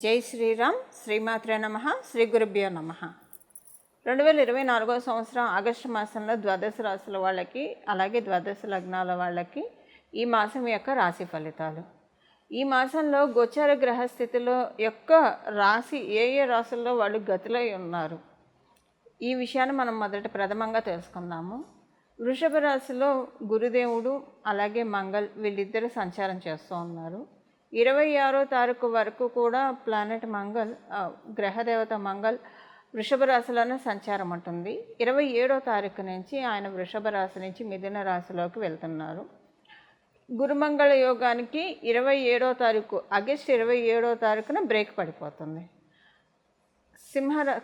జై శ్రీరామ్. శ్రీమాత్రే నమ. శ్రీ గురుభ్యో నమ. 2024 సంవత్సరం ఆగస్టు మాసంలో ద్వాదశ రాశుల వాళ్ళకి, అలాగే ద్వాదశ లగ్నాల వాళ్ళకి ఈ మాసం యొక్క రాశి ఫలితాలు. ఈ మాసంలో గోచార గ్రహస్థితిలో యొక్క రాశి ఏ రాశుల్లో వాళ్ళు గతులై ఉన్నారు, ఈ విషయాన్ని మనం ప్రథమంగా తెలుసుకుందాము. వృషభ రాశిలో గురుదేవుడు అలాగే మంగళ్ వీళ్ళిద్దరూ సంచారం చేస్తూ ఉన్నారు. 26వ తారీఖు వరకు కూడా ప్లానెట్ మంగళ్, గ్రహదేవత మంగళ్ వృషభ రాశిలోనే సంచారం ఉంటుంది. 27వ తారీఖు నుంచి ఆయన వృషభ రాశి నుంచి మిథున రాశిలోకి వెళ్తున్నారు. గురుమంగళ యోగానికి 27వ తారీఖు ఆగస్టు 27వ తారీఖున బ్రేక్ పడిపోతుంది.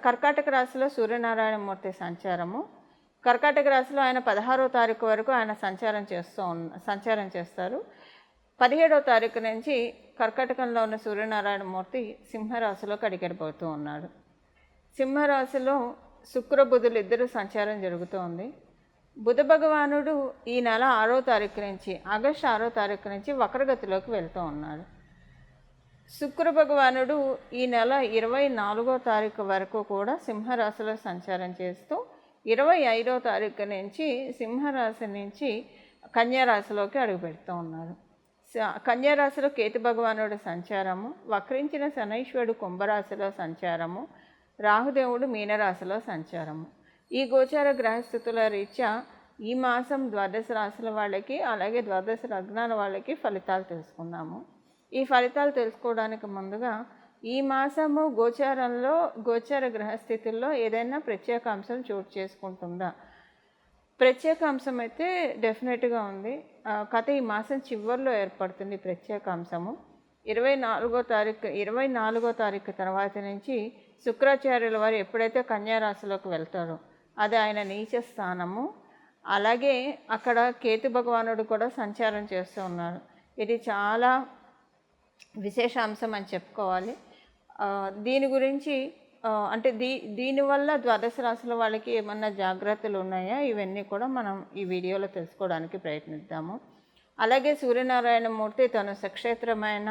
కర్కాటక రాశిలో సూర్యనారాయణమూర్తి సంచారము. కర్కాటక రాశిలో ఆయన 16వ తారీఖు వరకు ఆయన సంచారం చేస్తారు. 17వ తారీఖు నుంచి కర్కాటకంలో ఉన్న సూర్యనారాయణమూర్తి సింహరాశిలోకి అడిగడిపోతూ ఉన్నాడు. సింహరాశిలో శుక్ర బుధులు ఇద్దరు సంచారం జరుగుతోంది. బుధ భగవానుడు ఈ నెల 6వ తారీఖు నుంచి ఆగస్టు 6వ తారీఖు నుంచి వక్రగతిలోకి వెళ్తూ ఉన్నాడు. శుక్ర భగవానుడు ఈ నెల 24వ తారీఖు వరకు కూడా సింహరాశిలో సంచారం చేస్తూ 25వ తారీఖు నుంచి సింహరాశి నుంచి కన్యారాశిలోకి అడుగుపెడుతూ ఉన్నారు. కన్యారాశిలో కేతు భగవానుడు సంచారము, వక్రించిన శనైశ్వరుడు కుంభరాశిలో సంచారము, రాహుదేవుడు మీనరాశిలో సంచారము. ఈ గోచార గ్రహస్థితుల రీత్యా ఈ మాసం ద్వాదశ రాశుల వాళ్ళకి అలాగే ద్వాదశ లగ్నాల వాళ్ళకి ఫలితాలు తెలుసుకుందాము. ఈ ఫలితాలు తెలుసుకోవడానికి ముందుగా ఈ మాసము గోచార గ్రహస్థితుల్లో ఏదైనా ప్రత్యేక అంశం చోటు చేసుకుంటుందా? ప్రత్యేక అంశం అయితే డెఫినెట్గా ఉంది. ఈ మాసం చివరిలో ఏర్పడుతుంది ప్రత్యేక అంశము. 24వ తారీఖు తర్వాత నుంచి శుక్రాచార్యుల వారు ఎప్పుడైతే కన్యారాశిలోకి వెళ్తారో అది ఆయన నీచ స్థానము. అలాగే అక్కడ కేతు భగవానుడు కూడా సంచారం చేస్తూ ఉన్నారు. ఇది చాలా విశేష అంశం అని చెప్పుకోవాలి. దీని గురించి అంటే దీనివల్ల ద్వాదశ రాశుల వాళ్ళకి ఏమన్నా జాగ్రత్తలు ఉన్నాయా, ఇవన్నీ కూడా మనం ఈ వీడియోలో తెలుసుకోవడానికి ప్రయత్నిద్దాము. అలాగే సూర్యనారాయణమూర్తి తన సక్షేత్రమైన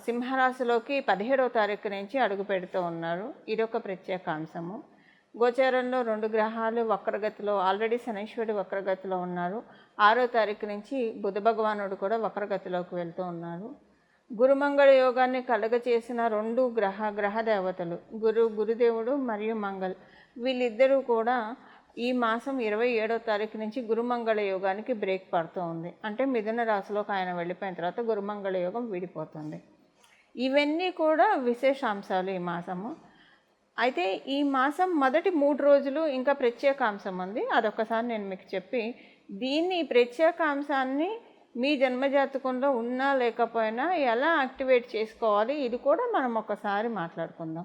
సింహరాశిలోకి 17వ తారీఖు నుంచి అడుగు పెడుతూ ఉన్నారు. ఇదొక ప్రత్యేక అంశము. గోచారంలో 2 గ్రహాలు వక్రగతిలో, ఆల్రెడీ శనైశ్వరుడు వక్రగతిలో ఉన్నారు. 6వ తారీఖు నుంచి బుధ భగవానుడు కూడా వక్రగతిలోకి వెళ్తూ ఉన్నారు. గురుమంగళ యోగాన్ని కలగచేసిన 2 గ్రహ దేవతలు గురుదేవుడు మరియు మంగళ్ వీళ్ళిద్దరూ కూడా ఈ మాసం 27వ తారీఖు నుంచి గురుమంగళ యోగానికి బ్రేక్ పడుతూ ఉంది. అంటే మిథున రాశిలోకి ఆయన వెళ్ళిపోయిన తర్వాత గురుమంగళ యోగం విడిపోతుంది. ఇవన్నీ కూడా విశేషాంశాలు ఈ మాసము. అయితే ఈ మాసం మొదటి 3 రోజులు ఇంకా ప్రత్యేక అంశం ఉంది. అదొకసారి నేను మీకు చెప్పి ఈ ప్రత్యేక అంశాన్ని మీ జన్మజాతకంలో ఉన్నా లేకపోయినా ఎలా యాక్టివేట్ చేసుకోవాలి ఇది కూడా మనం ఒకసారి మాట్లాడుకుందాం.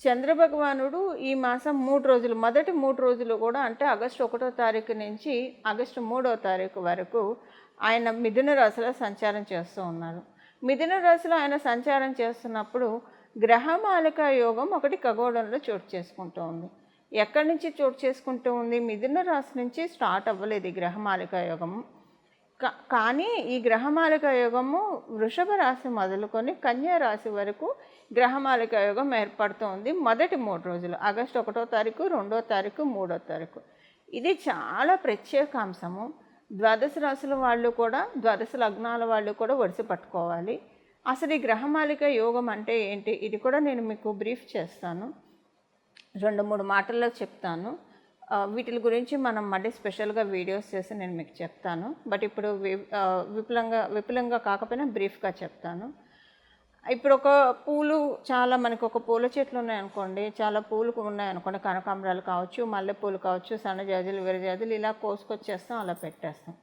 చంద్రభగవానుడు ఈ మాసం 3 రోజులు, మొదటి 3 రోజులు కూడా అంటే ఆగస్టు 1వ తారీఖు నుంచి ఆగస్టు 3వ తారీఖు వరకు ఆయన మిథున రాశిలో సంచారం చేస్తూ ఉన్నారు. మిథున రాశిలో ఆయన సంచారం చేస్తున్నప్పుడు గ్రహమాలిక యోగం ఒకటి ఖగోళంలో చోటు చేసుకుంటూ ఉంది. ఎక్కడి నుంచి చోటు చేసుకుంటూ ఉంది? మిథున రాశి నుంచి స్టార్ట్ అవ్వలేదు ఈ గ్రహమాలిక యోగము. కానీ ఈ గ్రహమాలిక యోగము వృషభ రాశి మొదలుకొని కన్యా రాశి వరకు గ్రహమాలిక యోగం ఏర్పడుతుంది. మొదటి 3 రోజులు ఆగస్టు 1వ తారీఖు, 2వ తారీఖు, 3వ తారీఖు. ఇది చాలా ప్రత్యేక అంశము. ద్వాదశ రాశుల వాళ్ళు కూడా, ద్వాదశ లగ్నాల వాళ్ళు కూడా ఒడిసి పట్టుకోవాలి. అసలు ఈ గ్రహమాలిక యోగం అంటే ఏంటి, ఇది కూడా నేను మీకు బ్రీఫ్ చేస్తాను, 2-3 మాటల్లో చెప్తాను. వీటి గురించి మనం మళ్ళీ స్పెషల్గా వీడియోస్ చేసి నేను మీకు చెప్తాను. బట్ ఇప్పుడు విపులంగా కాకపోయినా బ్రీఫ్గా చెప్తాను. ఇప్పుడు మనకు ఒక పూల చెట్లు ఉన్నాయనుకోండి, చాలా పూలు ఉన్నాయనుకోండి, కనకాంబరాలు కావచ్చు, మల్లెపూలు కావచ్చు, సన్నజాజులు, విరజాజులు ఇలా కోసుకొచ్చేస్తాం, అలా పెట్టేస్తాం.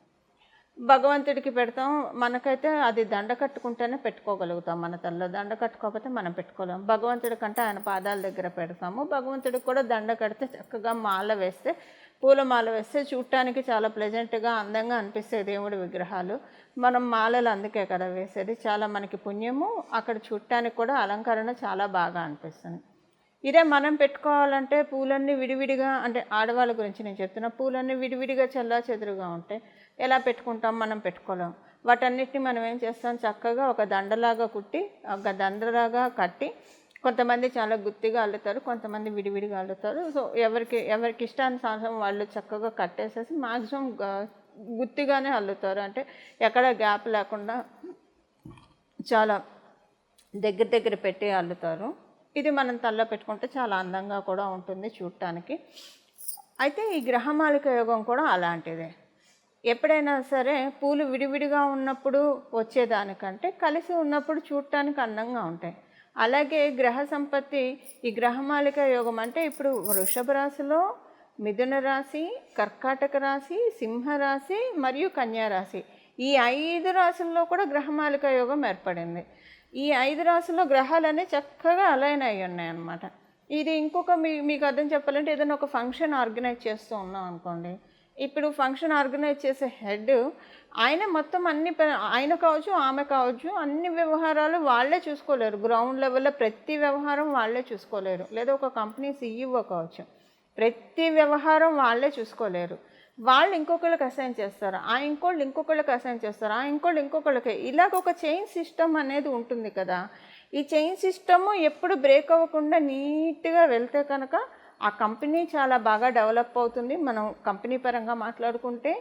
భగవంతుడికి పెడతాం. మనకైతే అది దండ కట్టుకుంటేనే పెట్టుకోగలుగుతాం. మన తలలో దండ కట్టుకోకపోతే మనం పెట్టుకోలేము. భగవంతుడి కంటే ఆయన పాదాల దగ్గర పెడతాము. భగవంతుడికి కూడా దండ కడితే చక్కగా పూల మాల వేస్తే చూడటానికి చాలా ప్లెజెంట్గా, అందంగా అనిపిస్తాయి దేవుడి విగ్రహాలు. మనం మాలలు అందుకే కదా వేసేది. చాలా మనకి పుణ్యము. అక్కడ చూడటానికి కూడా అలంకరణ చాలా బాగా అనిపిస్తుంది. ఇదే మనం పెట్టుకోవాలంటే పూలన్నీ విడివిడిగా, అంటే ఆడవాళ్ళ గురించి నేను చెప్తున్నా, పూలన్నీ విడివిడిగా చెల్లాచెదురుగా ఉంటాయి. ఎలా పెట్టుకుంటాం? మనం పెట్టుకోలేం. వాటన్నిటిని మనం ఏం చేస్తాం, చక్కగా ఒక దండలాగా కుట్టి, ఒక దండలాగా కట్టి, కొంతమంది చాలా గుత్తిగా అల్లుతారు, కొంతమంది విడివిడిగా అల్లుతారు. సో ఎవరికి ఇష్టానుసారం వాళ్ళు చక్కగా కట్టేసేసి మ్యాక్సిమం గుత్తిగానే అల్లుతారు. అంటే ఎక్కడ గ్యాప్ లేకుండా చాలా దగ్గర దగ్గర పెట్టి అల్లుతారు. ఇది మనం తలలో పెట్టుకుంటే చాలా అందంగా కూడా ఉంటుంది చూడటానికి. అయితే ఈ గ్రహమాలిక యోగం కూడా అలాంటిదే. ఎప్పుడైనా సరే పూలు విడివిడిగా ఉన్నప్పుడు వచ్చేదానికంటే కలిసి ఉన్నప్పుడు చూడటానికి అందంగా ఉంటాయి. అలాగే గ్రహ సంపత్తి, ఈ గ్రహమాలిక యోగం అంటే ఇప్పుడు వృషభ రాశిలో, మిథున రాశి, కర్కాటక రాశి, సింహరాశి మరియు కన్యా రాశి, ఈ 5 రాశుల్లో కూడా గ్రహమాలిక యోగం ఏర్పడింది. ఈ 5 రాశుల్లో గ్రహాలన్నీ చక్కగా అలైన్ అయ్యి ఉన్నాయి అన్నమాట. ఇది ఇంకొక మీకు అర్థం చెప్పాలంటే, ఏదైనా ఒక ఫంక్షన్ ఆర్గనైజ్ చేస్తూ ఉన్నాం అనుకోండి. ఇప్పుడు ఫంక్షన్ ఆర్గనైజ్ చేసే హెడ్ ఆయన మొత్తం ఆయన కావచ్చు, ఆమె కావచ్చు, అన్ని వ్యవహారాలు వాళ్ళే చూసుకోలేరు. గ్రౌండ్ లెవెల్లో ప్రతి వ్యవహారం వాళ్ళే చూసుకోలేరు. లేదా ఒక కంపెనీ సీఈఓ కావచ్చు, ప్రతి వ్యవహారం వాళ్ళే చూసుకోలేరు. వాళ్ళు ఇంకొకళ్ళకి అసైన్ చేస్తారు, ఆ ఇంకోళ్ళు ఇంకొకళ్ళకి అసైన్ చేస్తారు, ఆ ఇంకోళ్ళు ఇంకొకళ్ళకి. ఇలాగ ఒక చైన్ సిస్టమ్ అనేది ఉంటుంది కదా. ఈ చైన్ సిస్టము ఎప్పుడు బ్రేక్ అవ్వకుండా నీట్గా వెళ్తే కనుక ఆ కంపెనీ చాలా బాగా డెవలప్ అవుతుంది. మనం కంపెనీ పరంగా మాట్లాడుకుంటే,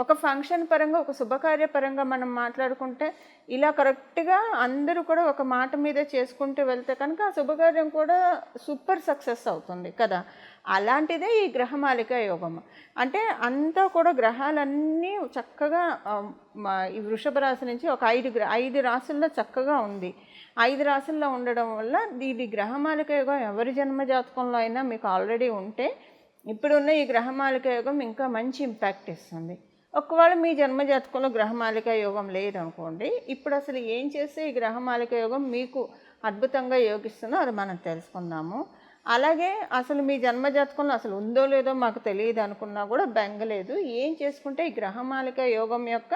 ఒక ఫంక్షన్ పరంగా, ఒక శుభకార్య పరంగా మనం మాట్లాడుకుంటే, ఇలా కరెక్ట్గా అందరూ కూడా ఒక మాట మీద చేసుకుంటూ వెళ్తే కనుక ఆ శుభకార్యం కూడా సూపర్ సక్సెస్ అవుతుంది కదా. అలాంటిదే ఈ గ్రహమాలిక యోగం. అంటే అంతా కూడా గ్రహాలన్నీ చక్కగా ఈ వృషభ రాశి నుంచి ఒక 5 రాశుల్లో చక్కగా ఉంది. 5 రాశుల్లో ఉండడం వల్ల ఇది గ్రహమాలిక యోగం ఎవరి జన్మ జాతకంలో అయినా మీకు ఆల్రెడీ ఉంటే, ఇప్పుడున్న ఈ గ్రహమాలిక యోగం ఇంకా మంచి ఇంపాక్ట్ ఇస్తుంది. ఒకవేళ మీ జన్మజాతకంలో గ్రహమాలిక యోగం లేదనుకోండి, ఇప్పుడు అసలు ఏం చేస్తే ఈ గ్రహమాలిక యోగం మీకు అద్భుతంగా యోగిస్తుందో అది మనం తెలుసుకుందాము. అలాగే అసలు మీ జన్మజాతకంలో అసలు ఉందో లేదో మాకు తెలియదు అనుకున్నా కూడా బెంగలేదు. ఏం చేసుకుంటే ఈ గ్రహమాలిక యోగం యొక్క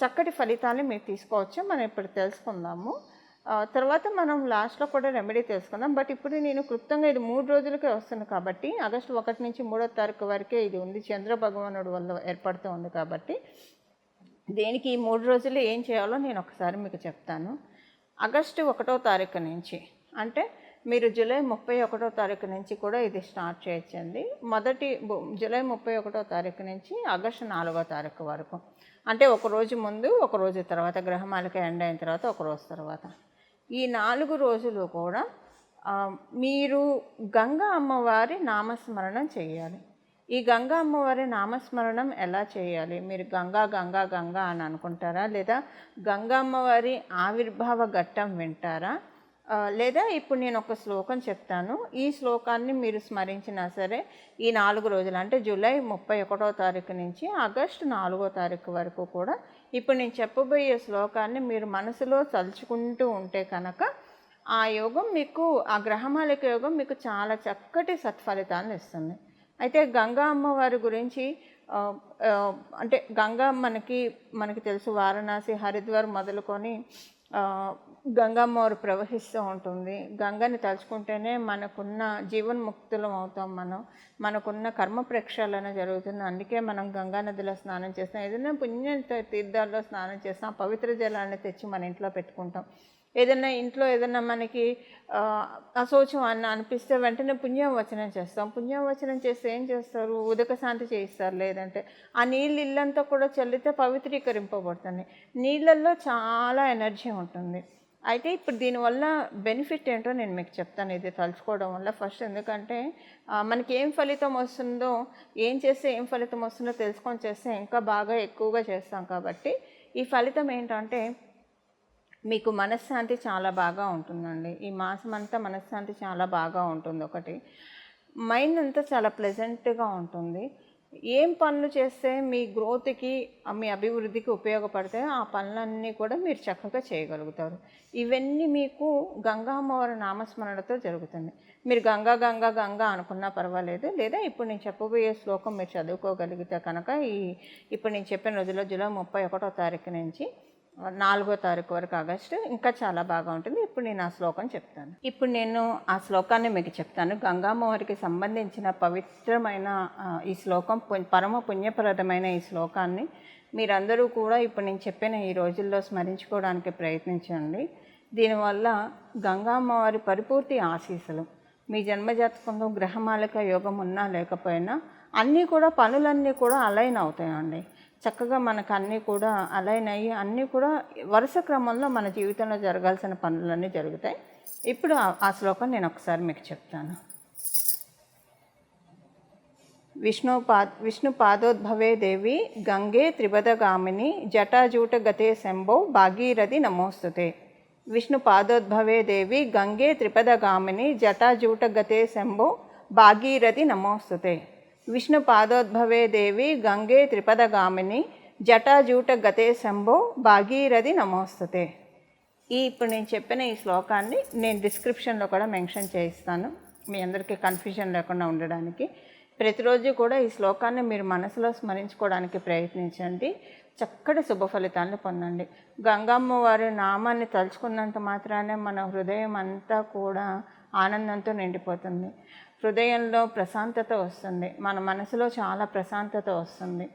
చక్కటి ఫలితాన్ని మీరు తీసుకోవచ్చు, మనం ఇప్పుడు తెలుసుకుందాము. తర్వాత మనం లాస్ట్లో కూడా రెమెడీ తెలుసుకుందాం. బట్ ఇప్పుడు నేను క్లుప్తంగా ఇది 3 రోజులకే వస్తుంది కాబట్టి, ఆగస్టు 1 నుంచి 3వ తారీఖు వరకే ఇది ఉంది. చంద్ర భగవానుడు వల్ల ఏర్పడుతూ ఉంది కాబట్టి, దేనికి ఈ 3 రోజులు ఏం చేయాలో నేను ఒకసారి మీకు చెప్తాను. ఆగస్టు 1వ తారీఖు నుంచి, అంటే మీరు జూలై 31వ తారీఖు నుంచి కూడా ఇది స్టార్ట్ చేయొచ్చండి. జూలై 31వ తారీఖు నుంచి ఆగస్టు 4వ తారీఖు వరకు, అంటే ఒక రోజు ముందు, ఒక రోజు తర్వాత, గ్రహమాలిక ఎండ్ అయిన తర్వాత ఒక రోజు తర్వాత, ఈ 4 రోజులు కూడా మీరు గంగా అమ్మవారి నామస్మరణం చేయాలి. ఈ గంగా అమ్మవారి నామస్మరణం ఎలా చేయాలి? మీరు గంగా గంగా గంగా అని అనుకుంటారా? లేదా గంగా అమ్మవారి ఆవిర్భావ ఘట్టం వింటారా? లేదా ఇప్పుడు నేను ఒక శ్లోకం చెప్తాను, ఈ శ్లోకాన్ని మీరు స్మరించినా సరే ఈ 4 రోజులు, అంటే జూలై 31వ తారీఖు నుంచి ఆగస్టు 4వ తారీఖు వరకు కూడా ఇప్పుడు నేను చెప్పబోయే శ్లోకాన్ని మీరు మనసులో తలుచుకుంటూ ఉంటే కనుక ఆ యోగం మీకు, ఆ గ్రహమాలిక యోగం మీకు చాలా చక్కటి సత్ఫలితాన్ని ఇస్తుంది. అయితే గంగా అమ్మవారి గురించి అంటే గంగా మనకి తెలుసు, వారణాసి, హరిద్వార్ మొదలుకొని గంగమ్మవారు ప్రవహిస్తూ ఉంటుంది. గంగని తలుచుకుంటేనే మనకున్న జీవన్ముక్తులం అవుతాం. మనకున్న కర్మ ప్రక్షాళన జరుగుతుంది. అందుకే మనం గంగా నదిలో స్నానం చేస్తాం. ఏదైనా పుణ్య తీర్థాల్లో స్నానం చేస్తాం, పవిత్ర జలాన్ని తెచ్చి మన ఇంట్లో పెట్టుకుంటాం. ఇంట్లో ఏదైనా మనకి అశౌచం అనిపిస్తే వెంటనే పుణ్యవచనం చేస్తాం. పుణ్యవచనం చేస్తే ఏం చేస్తారు? ఉదక శాంతి చేయిస్తారు. లేదంటే ఆ నీళ్ళు ఇల్లంతా కూడా చల్లితే పవిత్రీకరింపబడుతుంది. నీళ్ళల్లో చాలా ఎనర్జీ ఉంటుంది. అయితే ఇప్పుడు దీనివల్ల బెనిఫిట్ ఏంటో నేను మీకు చెప్తాను, ఇది తలుచుకోవడం వల్ల. ఫస్ట్ ఎందుకంటే మనకి ఏం ఫలితం వస్తుందో, ఏం చేస్తే ఏం ఫలితం వస్తుందో తెలుసుకొని చేస్తే ఇంకా బాగా ఎక్కువగా చేస్తాం. కాబట్టి ఈ ఫలితం ఏంటంటే మీకు మనశ్శాంతి చాలా బాగా ఉంటుందండి. ఈ మాసం అంతా మనశ్శాంతి చాలా బాగా ఉంటుంది. ఒకటి, మైండ్ అంతా చాలా ప్లెజెంట్గా ఉంటుంది. ఏం పనులు చేస్తే మీ గ్రోత్కి, మీ అభివృద్ధికి ఉపయోగపడతాయో ఆ పనులన్నీ కూడా మీరు చక్కగా చేయగలుగుతారు. ఇవన్నీ మీకు గంగా అమ్మవారి నామస్మరణతో జరుగుతుంది. మీరు గంగా గంగా గంగా అనుకున్నా పర్వాలేదు, లేదా ఇప్పుడు నేను చెప్పబోయే శ్లోకం మీరు చదువుకోగలిగితే కనుక ఇప్పుడు నేను చెప్పిన రోజుల్లో జూలై 31వ తారీఖు నుంచి 4వ తారీఖు వరకు ఆగస్టు ఇంకా చాలా బాగా ఉంటుంది. ఇప్పుడు నేను ఆ శ్లోకం చెప్తాను. ఇప్పుడు నేను ఆ శ్లోకాన్ని మీకు చెప్తాను. గంగామ్మవారికి సంబంధించిన పవిత్రమైన ఈ శ్లోకం, పరమ పుణ్యప్రదమైన ఈ శ్లోకాన్ని మీరందరూ కూడా ఇప్పుడు నేను చెప్పిన ఈ రోజుల్లో స్మరించుకోవడానికి ప్రయత్నించండి. దీనివల్ల గంగామ్మవారి పరిపూర్తి ఆశీస్సులు మీ జన్మజాతకంలో గ్రహమాలిక యోగం ఉన్నా లేకపోయినా అన్నీ కూడా పనులన్నీ కూడా అలైన్ అవుతాయండి. చక్కగా మనకు అన్నీ కూడా అలైన్ అయ్యి అన్నీ కూడా వరుస క్రమంలో మన జీవితంలో జరగాల్సిన పనులన్నీ జరుగుతాయి. ఇప్పుడు ఆ శ్లోకం నేను ఒకసారి మీకు చెప్తాను. విష్ణు పాదోద్భవే దేవి గంగే త్రిపదగామిని జటాజూట గతే శంభో భాగీరథి నమోస్తుతే. విష్ణు పాదోద్భవే దేవి గంగే త్రిపదగామిని జటాజూట గతే శంభో భాగీరథి నమోస్తుతే. విష్ణు పాదోద్భవే దేవి గంగే త్రిపదగామిని జటాజూట గతే శంభో భాగీరథి నమోస్తుతే. ఇప్పుడు నేను చెప్పిన ఈ శ్లోకాన్ని నేను డిస్క్రిప్షన్లో కూడా మెన్షన్ చేయిస్తాను, మీ అందరికీ కన్ఫ్యూజన్ లేకుండా ఉండడానికి. ప్రతిరోజు కూడా ఈ శ్లోకాన్ని మీరు మనసులో స్మరించుకోవడానికి ప్రయత్నించండి. చక్కటి శుభ ఫలితాలను పొందండి. గంగమ్మ వారి నామాన్ని తలుచుకున్నంత మాత్రానే మన హృదయం అంతా కూడా ఆనందంతో నిండిపోతుంది. హృదయంలో ప్రశాంతత వస్తుంది, మన మనసులో చాలా ప్రశాంతత వస్తుంది.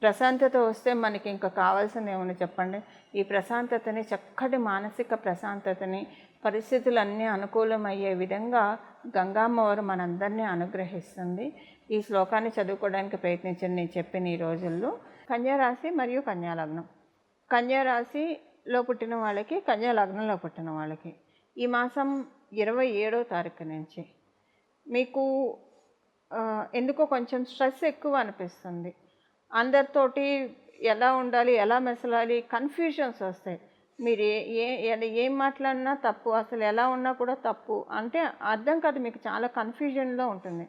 ప్రశాంతత వస్తే మనకి ఇంకా కావాల్సింది ఏమని చెప్పండి? ఈ ప్రశాంతతని, చక్కటి మానసిక ప్రశాంతతని, పరిస్థితులన్నీ అనుకూలమయ్యే విధంగా గంగామ్మవారు మనందరినీ అనుగ్రహిస్తుంది. ఈ శ్లోకాన్ని చదువుకోవడానికి ప్రయత్నించండి నేను చెప్పిన ఈ రోజుల్లో. కన్యారాశి మరియు కన్యాలగ్నం. కన్యారాశిలో పుట్టిన వాళ్ళకి, కన్యాలగ్నంలో పుట్టిన వాళ్ళకి ఈ మాసం 27వ తారీఖు నుంచి మీకు ఎందుకో కొంచెం స్ట్రెస్ ఎక్కువ అనిపిస్తుంది. అందరితోటి ఎలా ఉండాలి, ఎలా మెసలాలి, కన్ఫ్యూజన్స్ వస్తాయి. మీరు ఏం మాట్లాడినా తప్పు, అసలు ఎలా ఉన్నా కూడా తప్పు అంటే అర్థం కాదు. మీకు చాలా కన్ఫ్యూజన్లో ఉంటుంది.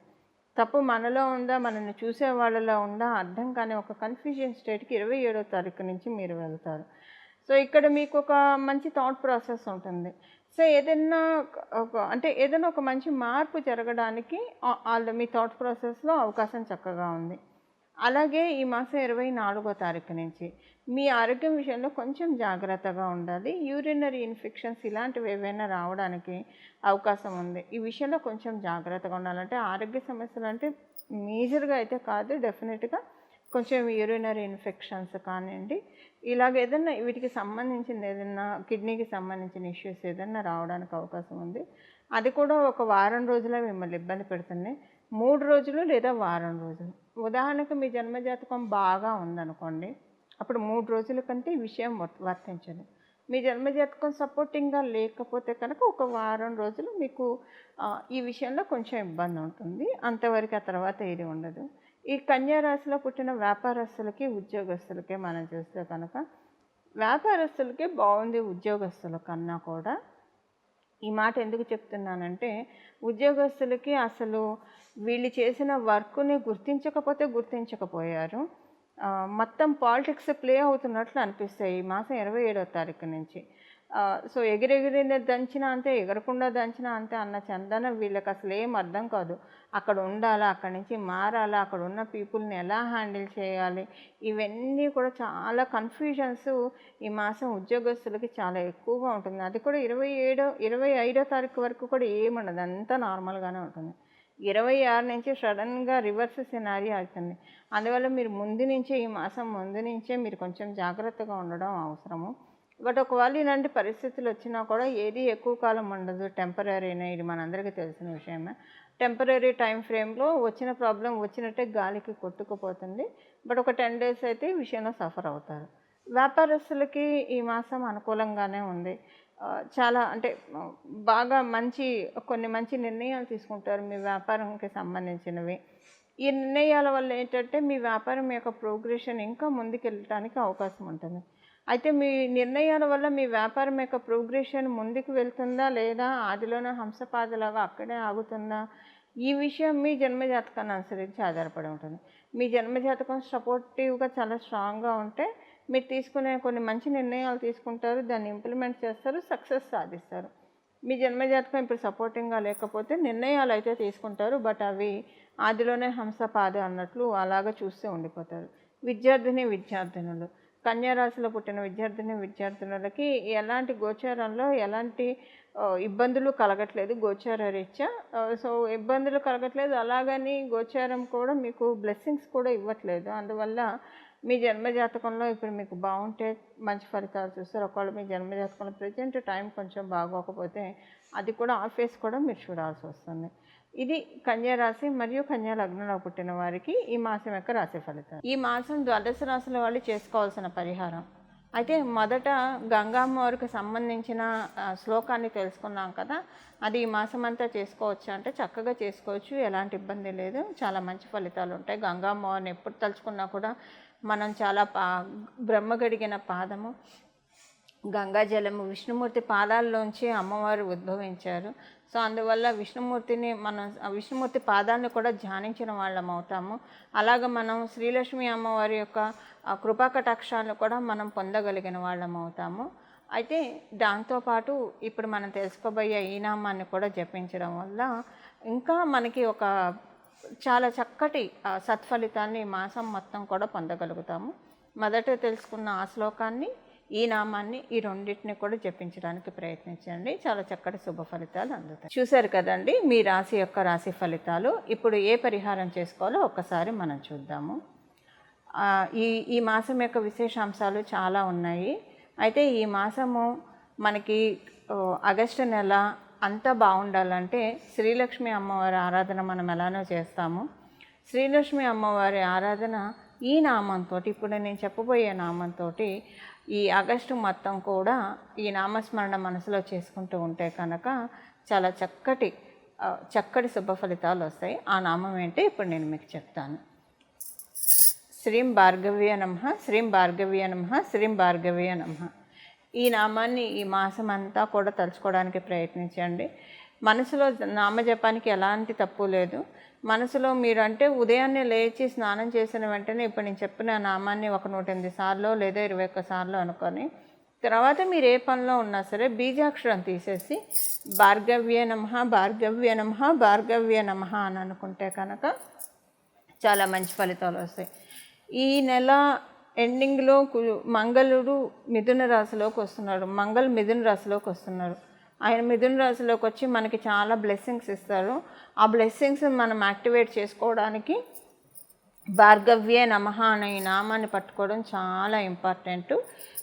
తప్పు మనలో ఉందా, మనల్ని చూసే వాళ్ళలో ఉందా అర్థం కాని ఒక కన్ఫ్యూజన్ స్టేట్కి 27వ తారీఖు నుంచి మీరు వెళ్తారు. సో ఇక్కడ మీకు ఒక మంచి థాట్ ప్రాసెస్ ఉంటుంది. సో ఏదైనా ఒక మంచి మార్పు జరగడానికి మీ థాట్ ప్రాసెస్లో అవకాశం చక్కగా ఉంది. అలాగే ఈ మాసం 24వ తారీఖు నుంచి మీ ఆరోగ్యం విషయంలో కొంచెం జాగ్రత్తగా ఉండాలి. యూరినరీ ఇన్ఫెక్షన్స్ ఇలాంటివి ఏవైనా రావడానికి అవకాశం ఉంది. ఈ విషయంలో కొంచెం జాగ్రత్తగా ఉండాలంటే ఆరోగ్య సమస్యలు అంటే మేజర్గా అయితే కాదు, డెఫినెట్గా కొంచెం యూరినరీ ఇన్ఫెక్షన్స్ కానివ్వండి, ఇలాగ ఏదైనా వీటికి సంబంధించింది ఏదైనా కిడ్నీకి సంబంధించిన ఇష్యూస్ ఏదైనా రావడానికి అవకాశం ఉంది. అది కూడా ఒక వారం రోజులే మిమ్మల్ని ఇబ్బంది పెడుతుంది. 3 రోజులు లేదా వారం రోజులు. ఉదాహరణకు మీ జన్మజాతకం బాగా ఉందనుకోండి, అప్పుడు 3 రోజుల కంటే ఈ విషయం వర్తించదు. మీ జన్మజాతకం సపోర్టింగ్గా లేకపోతే కనుక ఒక వారం రోజులు మీకు ఈ విషయంలో కొంచెం ఇబ్బంది ఉంటుంది. అంతవరకు ఆ తర్వాత ఇది ఉండదు. ఈ కన్యా రాశిలో పుట్టిన వ్యాపారస్తులకి, ఉద్యోగస్తులకి మనం చూస్తే కనుక వ్యాపారస్తులకి బాగుంది. ఉద్యోగస్తుల కన్నా కూడా ఈ మాట ఎందుకు చెప్తున్నానంటే, ఉద్యోగస్తులకి అసలు వీళ్ళు చేసిన వర్క్ని గుర్తించకపోయారు. మొత్తం పాలిటిక్స్ ప్లే అవుతున్నట్లు అనిపిస్తాయి ఈ మాసం 27వ తారీఖు నుంచి. సో ఎగిరెగిరిన దంచినా అంతే, ఎగరకుండా దంచినా అంతే అన్న చందన వీళ్ళకి అసలు ఏం అర్థం కాదు. అక్కడ ఉండాలా, అక్కడి నుంచి మారాలా, అక్కడ ఉన్న పీపుల్ని ఎలా హ్యాండిల్ చేయాలి, ఇవన్నీ కూడా చాలా కన్ఫ్యూజన్స్ ఈ మాసం ఉద్యోగస్తులకి చాలా ఎక్కువగా ఉంటుంది. అది కూడా 25వ తారీఖు వరకు కూడా ఏముండదు, అంతా నార్మల్గానే ఉంటుంది. 26 నుంచి సడన్గా రివర్స్ సినారీ అవుతుంది. అందువల్ల మీరు ఈ మాసం ముందు నుంచే మీరు కొంచెం జాగ్రత్తగా ఉండడం అవసరము. బట్ ఒకవేళ ఇలాంటి పరిస్థితులు వచ్చినా కూడా ఏది ఎక్కువ కాలం ఉండదు, టెంపరీనే. ఇది మనందరికీ తెలిసిన విషయమే. టెంపరీ టైం ఫ్రేమ్లో వచ్చిన ప్రాబ్లం వచ్చినట్టే గాలికి కొట్టుకుపోతుంది. బట్ ఒక 10 days అయితే ఈ విషయంలో సఫర్ అవుతారు. వ్యాపారస్తులకి ఈ మాసం అనుకూలంగానే ఉంది. చాలా బాగా కొన్ని మంచి నిర్ణయాలు తీసుకుంటారు మీ వ్యాపారంకి సంబంధించినవి. ఈ నిర్ణయాల వల్ల ఏంటంటే మీ వ్యాపారం యొక్క ప్రోగ్రెషన్ ఇంకా ముందుకెళ్ళడానికి అవకాశం ఉంటుంది. అయితే మీ నిర్ణయాల వల్ల మీ వ్యాపారం యొక్క ప్రోగ్రెషన్ ముందుకు వెళ్తుందా లేదా ఆదిలోనే హంసపాదలాగా అక్కడే ఆగుతుందా, ఈ విషయం మీ జన్మజాతకాన్ని అనుసరించి ఆధారపడి ఉంటుంది. మీ జన్మజాతకం సపోర్టివ్గా చాలా స్ట్రాంగ్గా ఉంటే మీరు తీసుకునే కొన్ని మంచి నిర్ణయాలు తీసుకుంటారు, దాన్ని ఇంప్లిమెంట్ చేస్తారు, సక్సెస్ సాధిస్తారు. మీ జన్మజాతకం ఇప్పుడు సపోర్టింగ్గా లేకపోతే నిర్ణయాలు అయితే తీసుకుంటారు, బట్ అవి ఆదిలోనే హంసపాద అన్నట్లు అలాగా చూస్తూ ఉండిపోతారు. విద్యార్థినులు కన్యా రాశిలో పుట్టిన విద్యార్థులకి ఎలాంటి గోచారంలో ఎలాంటి ఇబ్బందులు కలగట్లేదు గోచార రీత్యా. సో ఇబ్బందులు కలగట్లేదు, అలాగని గోచారం కూడా మీకు బ్లెస్సింగ్స్ కూడా ఇవ్వట్లేదు. అందువల్ల మీ జన్మజాతకంలో ఇప్పుడు మీకు బాగుంటే మంచి ఫలితాలు చూస్తారు. ఒకవేళ మీ జన్మజాతకంలో ప్రజెంట్ టైం కొంచెం బాగోకపోతే అది కూడా ఆ ఫేస్ కూడా మీరు చూడాల్సి వస్తుంది. ఇది కన్యా రాశి మరియు కన్యా లగ్నంలో పుట్టిన వారికి ఈ మాసం యొక్క రాశి ఫలితాలు. ఈ మాసం ద్వాదశ రాశుల వాళ్ళు చేసుకోవాల్సిన పరిహారం అయితే మొదట గంగామ్మవారికి సంబంధించిన శ్లోకాన్ని తెలుసుకున్నాం కదా, అది ఈ మాసం అంతా చేసుకోవచ్చు అంటే చక్కగా చేసుకోవచ్చు, ఎలాంటి ఇబ్బంది లేదు, చాలా మంచి ఫలితాలు ఉంటాయి. గంగామ్మవారిని ఎప్పుడు తలుచుకున్నా కూడా మనం చాలా బ్రహ్మగడిగిన పాదము గంగాజలము విష్ణుమూర్తి పాదాల్లోంచి అమ్మవారు ఉద్భవించారు. సో అందువల్ల విష్ణుమూర్తి పాదాలను కూడా ధ్యానించిన వాళ్ళం అవుతాము. అలాగ మనం శ్రీలక్ష్మి అమ్మవారి యొక్క కృపా కటాక్షాలను కూడా మనం పొందగలిగిన వాళ్ళం అవుతాము. అయితే దాంతోపాటు ఇప్పుడు మనం తెలుసుకోబోయే ఈ నామాన్ని కూడా జపించడం వల్ల ఇంకా మనకి ఒక చాలా చక్కటి సత్ఫలితాన్ని ఈ మాసం మొత్తం కూడా పొందగలుగుతాము. మొదట తెలుసుకున్న ఆ శ్లోకాన్ని, ఈ నామాన్ని, ఈ రెండింటిని కూడా జపించడానికి ప్రయత్నించండి. చాలా చక్కటి శుభ ఫలితాలు అందుతాయి. చూశారు కదండి మీ రాశి యొక్క రాశి ఫలితాలు. ఇప్పుడు ఏ పరిహారం చేసుకోవాలో ఒక్కసారి మనం చూద్దాము. ఈ మాసం యొక్క విశేషాంశాలు చాలా ఉన్నాయి. అయితే ఈ మాసము మనకి ఆగస్టు నెల అంతా బాగుండాలంటే శ్రీలక్ష్మి అమ్మవారి ఆరాధన మనం ఎలానో చేస్తాము. శ్రీలక్ష్మి అమ్మవారి ఆరాధన ఈ నామంతో, ఇప్పుడు నేను చెప్పబోయే నామంతో ఈ ఆగస్టు మొత్తం కూడా ఈ నామస్మరణ మనసులో చేసుకుంటూ ఉంటే కనుక చాలా చక్కటి శుభ ఫలితాలు వస్తాయి. ఆ నామం ఏంటి ఇప్పుడు నేను మీకు చెప్తాను. శ్రీం భార్గవ్య నమః, శ్రీం భార్గవ్య నమః, శ్రీం భార్గవ్య నమః. ఈ నామాన్ని ఈ మాసం అంతా కూడా తలుచుకోవడానికి ప్రయత్నించండి. మనసులో నామజపానికి ఎలాంటి తప్పు లేదు. మనసులో మీరు అంటే ఉదయాన్నే లేచి స్నానం చేసిన వెంటనే ఇప్పుడు నేను చెప్పిన నామాన్ని ఒక 108 సార్లు లేదా 21 సార్లు అనుకొని, తర్వాత మీరు ఏ పనిలో ఉన్నా సరే బీజాక్షరం తీసేసి భార్గవ్య నమః, భార్గవ్య నమః, భార్గవ్య నమః అని అనుకుంటే కనుక చాలా మంచి ఫలితాలు వస్తాయి. ఈ నెల ఎండింగ్లో మంగళుడు మిథున రాశిలోకి వస్తున్నాడు. మిథున రాశిలోకి వస్తున్నాడు. ఆయన మిథున రాశిలోకి వచ్చి మనకి చాలా బ్లెస్సింగ్స్ ఇస్తారు. ఆ బ్లెస్సింగ్స్ మనం యాక్టివేట్ చేసుకోవడానికి భార్గవ్యే నమః అనే ఈ నామాన్ని పట్టుకోవడం చాలా ఇంపార్టెంట్.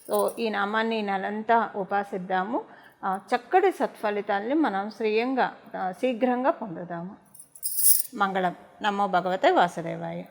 సో ఈ నామాన్ని ఈ నెలంతా ఉపాసిద్దాము. చక్కటి సత్ఫలితాన్ని మనం శీఘ్రంగా పొందుదాము. మంగళం. నమో భగవతే వాసుదేవాయ.